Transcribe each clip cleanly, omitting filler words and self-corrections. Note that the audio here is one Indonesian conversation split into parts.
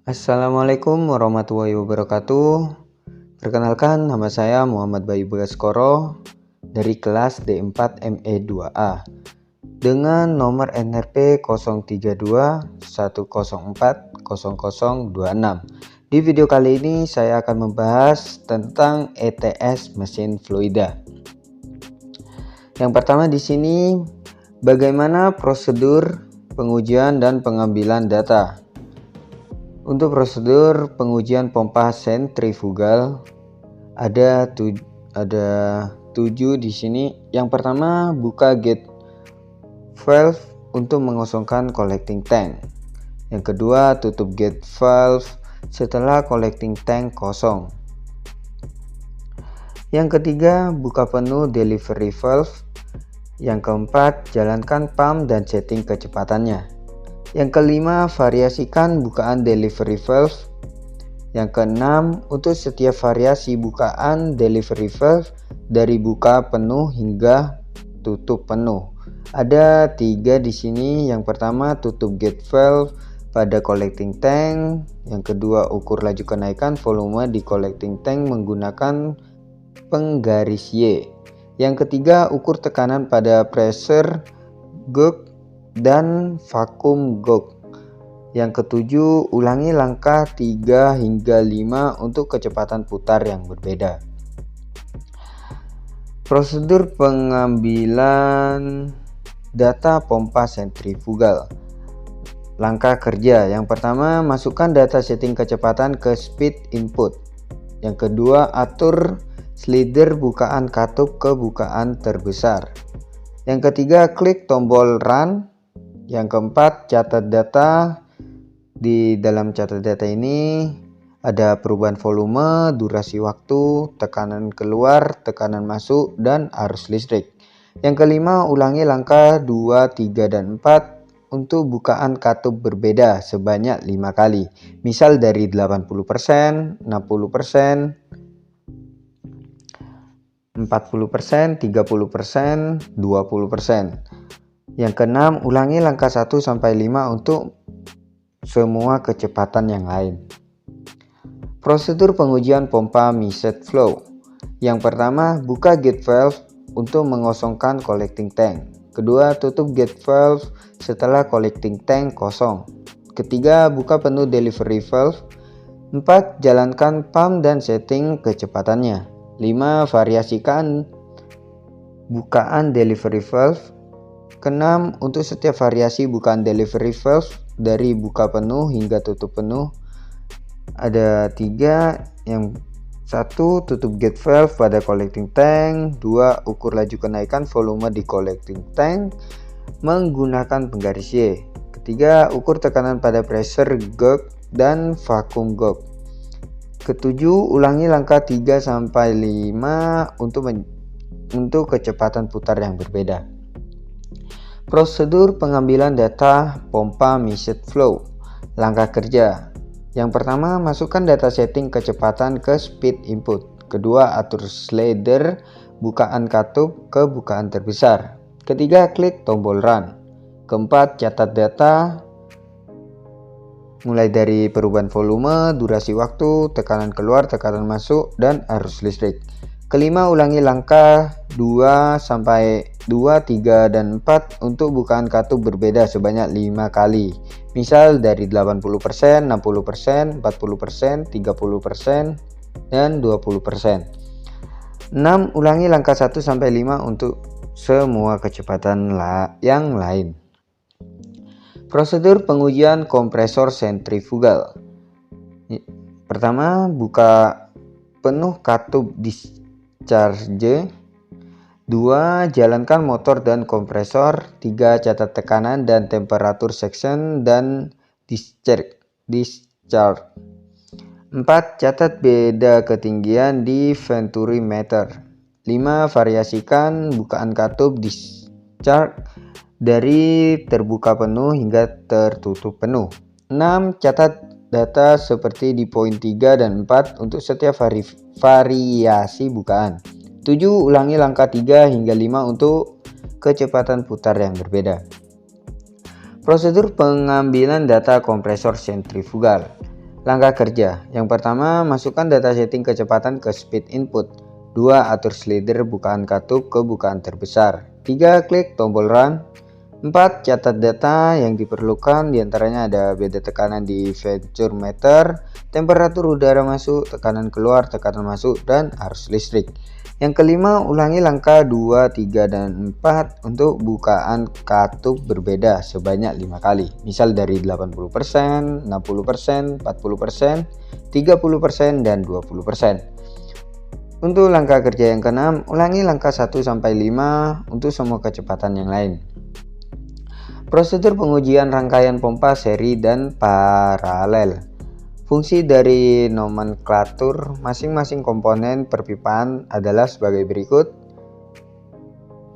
Assalamualaikum warahmatullahi wabarakatuh. Perkenalkan, nama saya Muhammad Bayu Bagaskoro dari kelas D4 ME2A dengan nomor NRP 03210404026. Di video kali ini saya akan membahas tentang ETS mesin fluida. Yang pertama di sini, bagaimana prosedur pengujian dan pengambilan data. Untuk prosedur pengujian pompa sentrifugal ada 7 di sini. Yang pertama, buka gate valve untuk mengosongkan collecting tank. Yang kedua, tutup gate valve setelah collecting tank kosong. Yang ketiga, buka penuh delivery valve. Yang keempat, jalankan pump dan setting kecepatannya. Yang kelima, variasikan bukaan delivery valve. Yang keenam, untuk setiap variasi bukaan delivery valve dari buka penuh hingga tutup penuh. Ada 3 di sini. Yang pertama, tutup gate valve pada collecting tank. Yang kedua, ukur laju kenaikan volume di collecting tank menggunakan penggaris Y. Yang ketiga, ukur tekanan pada pressure gauge dan vakum gauge. Yang ketujuh, ulangi langkah 3 hingga 5 untuk kecepatan putar yang berbeda. Prosedur pengambilan data pompa sentrifugal. Langkah kerja. Yang pertama, masukkan data setting kecepatan ke speed input. Yang kedua, atur slider bukaan katup ke bukaan terbesar. Yang ketiga, klik tombol run. Yang keempat, catat data. Di dalam catat data ini ada perubahan volume, durasi waktu, tekanan keluar, tekanan masuk, dan arus listrik. Yang kelima, ulangi langkah 2, 3, dan 4 untuk bukaan katup berbeda sebanyak 5 kali. Misal dari 80%, 60%, 40%, 30%, 20%. Yang keenam, ulangi langkah 1 sampai 5 untuk semua kecepatan yang lain. Prosedur pengujian pompa measured flow. Yang pertama, buka gate valve untuk mengosongkan collecting tank. Kedua, tutup gate valve setelah collecting tank kosong. Ketiga, buka penuh delivery valve. 4. Jalankan pump dan setting kecepatannya. 5. Variasikan bukaan delivery valve. Keenam, untuk setiap variasi bukaan delivery valve dari buka penuh hingga tutup penuh ada 3. Yang 1, tutup gate valve pada collecting tank. 2, ukur laju kenaikan volume di collecting tank menggunakan penggaris Y. Ketiga, ukur tekanan pada pressure gauge dan vakum gauge. Ketujuh, ulangi langkah 3 sampai 5 untuk kecepatan putar yang berbeda. Prosedur pengambilan data pompa measured flow. Langkah kerja. Yang pertama, masukkan data setting kecepatan ke speed input. Kedua, atur slider bukaan katup ke bukaan terbesar. Ketiga, klik tombol run. Keempat, catat data mulai dari perubahan volume, durasi waktu, tekanan keluar, tekanan masuk, dan arus listrik. Kelima, ulangi langkah 2 sampai 2, 3, dan 4 untuk bukaan katup berbeda sebanyak 5 kali. Misal dari 80%, 60%, 40%, 30%, dan 20%. 6. Ulangi langkah 1 sampai 5 untuk semua kecepatan yang lain. Prosedur pengujian kompresor sentrifugal. Pertama, buka penuh katup discharge. 2. Jalankan motor dan kompresor. 3. Catat tekanan dan temperatur section dan discharge. 4. Catat beda ketinggian di venturi meter. 5. Variasikan bukaan katup discharge dari terbuka penuh hingga tertutup penuh. 6. Catat data seperti di poin 3 dan 4 untuk setiap variasi bukaan. 7. Ulangi langkah 3 hingga 5 untuk kecepatan putar yang berbeda. Prosedur pengambilan data kompresor sentrifugal. Langkah kerja. Yang pertama, masukkan data setting kecepatan ke speed input. 2. Atur slider bukaan katup ke bukaan terbesar. 3. Klik tombol run. 4. Catat data yang diperlukan, diantaranya ada beda tekanan di venture meter, temperatur udara masuk, tekanan keluar, tekanan masuk, dan arus listrik. Yang kelima, ulangi langkah 2, 3, dan 4 untuk bukaan katup berbeda sebanyak 5 kali. Misal dari 80%, 60%, 40%, 30%, dan 20%. Untuk langkah kerja yang keenam, ulangi langkah 1-5 untuk semua kecepatan yang lain. Prosedur pengujian rangkaian pompa seri dan paralel. Fungsi dari nomenklatur masing-masing komponen perpipaan adalah sebagai berikut.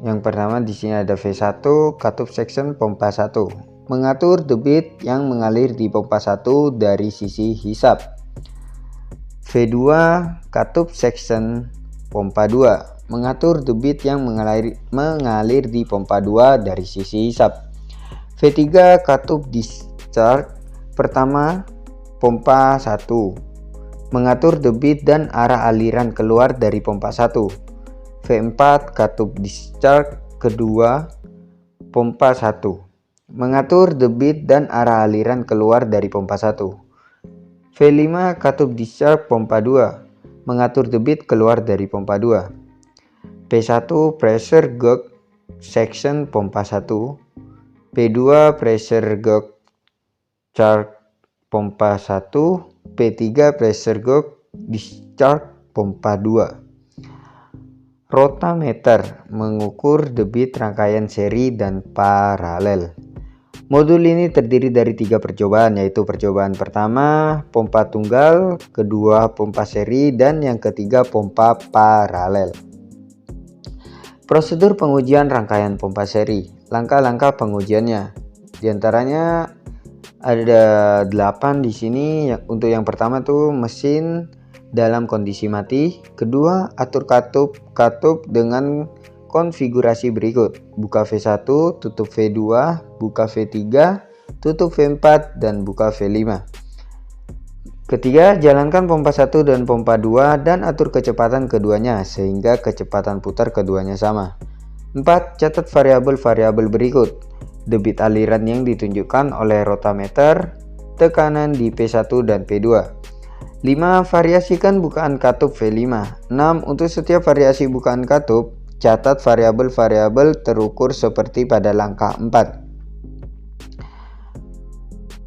Yang pertama di sini ada V1 katup section pompa 1, mengatur debit yang mengalir di pompa 1 dari sisi hisap. V2 katup section pompa 2, mengatur debit yang mengalir di pompa 2 dari sisi hisap. V3 katup discharge pertama pompa 1, mengatur debit dan arah aliran keluar dari pompa 1. V4 katup discharge kedua pompa 1, mengatur debit dan arah aliran keluar dari pompa 1. V5 katup discharge pompa 2, mengatur debit keluar dari pompa 2. P1 pressure gauge section pompa 1, P2 pressure gauge charge pompa 1, P3 pressure gauge discharge pompa 2. Rotameter mengukur debit rangkaian seri dan paralel. Modul ini terdiri dari 3 percobaan, yaitu percobaan pertama pompa tunggal, kedua pompa seri, dan yang ketiga pompa paralel. Prosedur pengujian rangkaian pompa seri. Langkah-langkah pengujiannya, diantaranya ada 8 di sini. Untuk yang pertama tuh mesin dalam kondisi mati. Kedua, atur katup dengan konfigurasi berikut: buka V1, tutup V2, buka V3, tutup V4, dan buka V5. Ketiga, jalankan pompa 1 dan pompa 2 dan atur kecepatan keduanya sehingga kecepatan putar keduanya sama. 4. Catat variabel-variabel berikut: debit aliran yang ditunjukkan oleh rotameter, tekanan di P1 dan P2. 5. Variasikan bukaan katup V5. 6. Untuk setiap variasi bukaan katup, catat variabel-variabel terukur seperti pada langkah 4.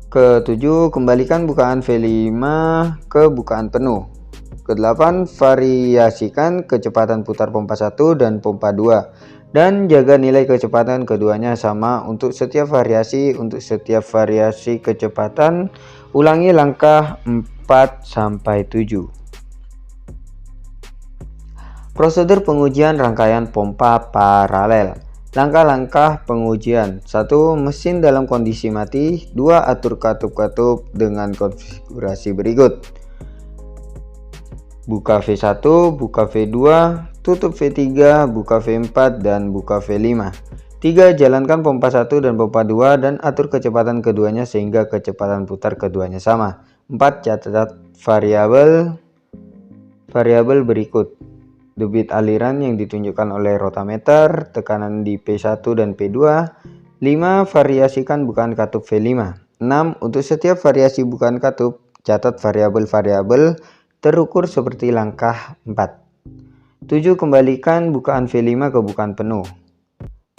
Ke-7, kembalikan bukaan V5 ke bukaan penuh. Ke-8, variasikan kecepatan putar pompa 1 dan pompa 2 dan jaga nilai kecepatan keduanya sama untuk setiap variasi. Untuk setiap variasi kecepatan, ulangi langkah 4-7. Prosedur pengujian rangkaian pompa paralel. Langkah-langkah pengujian: 1. Mesin dalam kondisi mati. 2. Atur katup-katup dengan konfigurasi berikut: buka V1, buka V2, tutup V3, buka V4, dan buka V5. 3. Jalankan pompa 1 dan pompa 2 dan atur kecepatan keduanya sehingga kecepatan putar keduanya sama. 4. Catat variabel berikut: debit aliran yang ditunjukkan oleh rotameter, tekanan di P1 dan P2. 5. Variasikan bukaan katup V5. 6. Untuk setiap variasi bukaan katup, catat variabel-variabel terukur seperti langkah 4. 7. Kembalikan bukaan V5 ke bukaan penuh.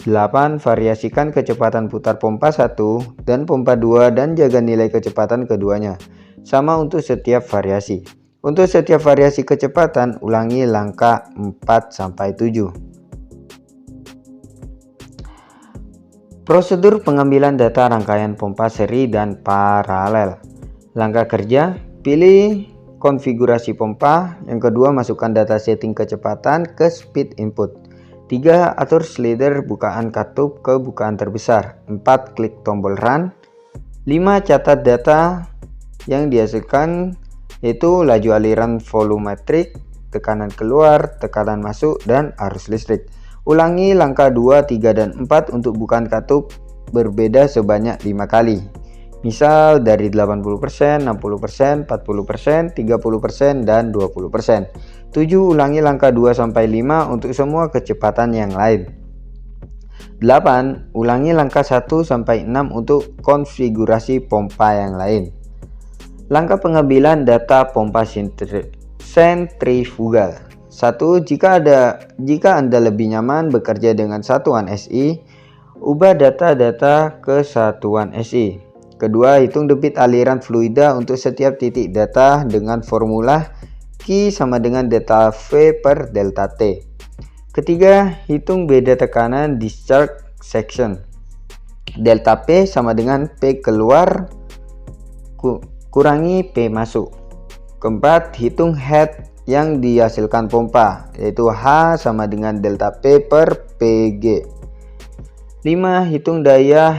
8. Variasikan kecepatan putar pompa 1 dan pompa 2 dan jaga nilai kecepatan keduanya sama untuk setiap variasi. Untuk setiap variasi kecepatan, ulangi langkah 4-7. Prosedur pengambilan data rangkaian pompa seri dan paralel. Langkah kerja: pilih konfigurasi pompa. Yang kedua, masukkan data setting kecepatan ke speed input. 3. Atur slider bukaan katup ke bukaan terbesar. 4. Klik tombol run. 5. Catat data yang dihasilkan, yaitu laju aliran volumetrik, tekanan keluar, tekanan masuk, dan arus listrik. Ulangi langkah 2, 3, dan 4 untuk bukaan katup berbeda sebanyak 5 kali. Misal dari 80%, 60%, 40%, 30%, dan 20%. 7. Ulangi langkah 2-5 untuk semua kecepatan yang lain. 8. Ulangi langkah 1-6 untuk konfigurasi pompa yang lain. Langkah pengambilan data pompa sentrifugal. 1. Jika Anda lebih nyaman bekerja dengan satuan SI, ubah data-data ke satuan SI. Kedua, hitung debit aliran fluida untuk setiap titik data dengan formula Q sama dengan delta V per delta T. Ketiga, hitung beda tekanan discharge section. Delta P sama dengan P keluar kurangi P masuk. Keempat, hitung head yang dihasilkan pompa, yaitu H sama dengan delta P per PG. 5. Hitung daya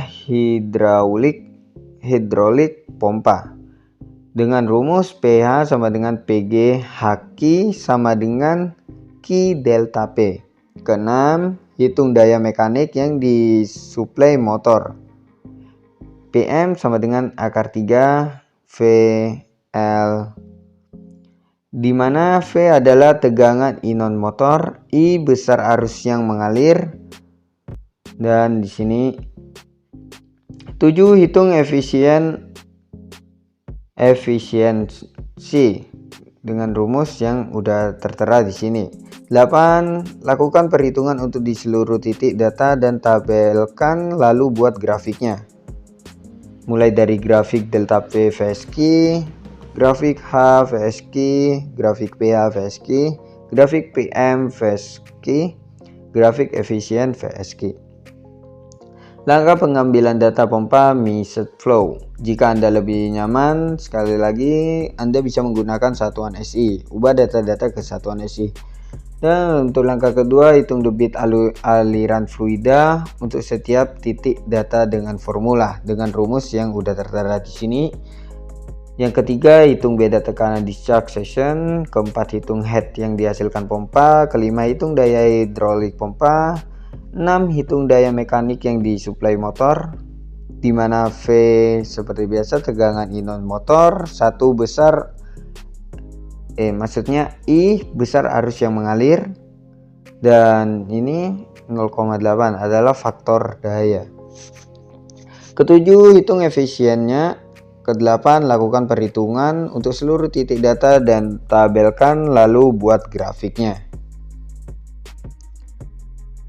hidrolik pompa dengan rumus PH sama dengan PG HQ sama dengan Q delta P. Keenam, hitung daya mekanik yang disuplai motor. PM sama dengan akar 3 VL, di mana V adalah tegangan inon motor, I besar arus yang mengalir, dan di sini 7. Hitung efisiensi dengan rumus yang udah tertera di sini. 8. Lakukan perhitungan untuk di seluruh titik data dan tabelkan lalu buat grafiknya. Mulai dari grafik delta P VSQ, grafik H VSQ, grafik PH VSQ, grafik PM VSQ, grafik efisien VSQ. Langkah pengambilan data pompa measured flow. Jika Anda lebih nyaman, sekali lagi Anda bisa menggunakan satuan SI. Ubah data-data ke satuan SI. Dan untuk langkah kedua, hitung debit aliran fluida untuk setiap titik data dengan formula dengan rumus yang udah tertera di sini. Yang ketiga, hitung beda tekanan discharge section. Keempat, hitung head yang dihasilkan pompa. Kelima, hitung daya hidrolik pompa. 6. Hitung daya mekanik yang disuplai motor, di mana V seperti biasa tegangan inon motor, maksudnya I besar arus yang mengalir, dan ini 0,8 adalah faktor daya. Ketujuh, hitung efisiennya. Kedelapan, lakukan perhitungan untuk seluruh titik data dan tabelkan lalu buat grafiknya.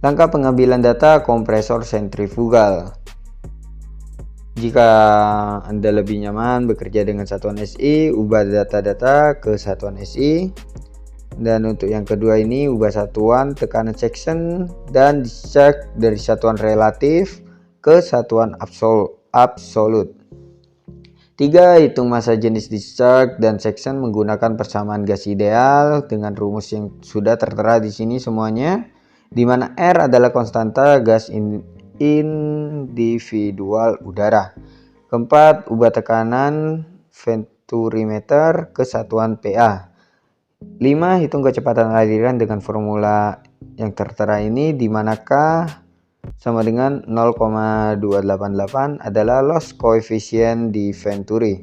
Langkah pengambilan data kompresor sentrifugal. Jika Anda lebih nyaman bekerja dengan satuan SI, ubah data-data ke satuan SI. Dan untuk yang kedua ini, ubah satuan tekanan section dan discharge dari satuan relatif ke satuan absolut. 3. Hitung massa jenis discharge dan section menggunakan persamaan gas ideal dengan rumus yang sudah tertera di sini semuanya, di mana R adalah konstanta gas individual udara. Keempat, ubah tekanan venturimeter ke satuan PA. 5. Hitung kecepatan aliran dengan formula yang tertera ini, di mana K sama dengan 0,288 adalah loss coefficient di venturi.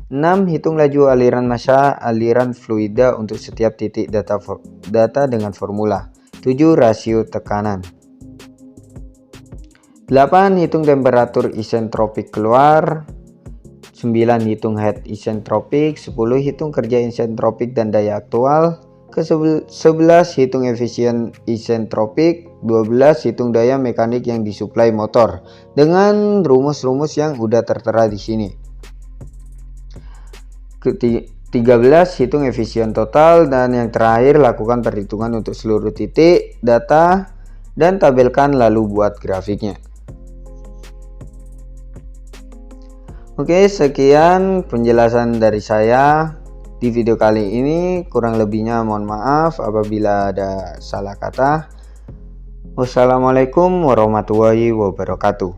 6. Hitung laju aliran massa aliran fluida untuk setiap titik data dengan formula. 7. Rasio tekanan. 8. Hitung temperatur isentropik keluar. 9. Hitung head isentropik. 10. Hitung kerja isentropik dan daya aktual. Ke-11. Hitung efisien isentropik. 12. Hitung daya mekanik yang disuplai motor dengan rumus-rumus yang udah tertera di sini. 13. Hitung efisien total, dan yang terakhir lakukan perhitungan untuk seluruh titik data dan tabelkan lalu buat grafiknya. Oke, sekian penjelasan dari saya di video kali ini. Kurang lebihnya mohon maaf apabila ada salah kata. Wassalamualaikum warahmatullahi wabarakatuh.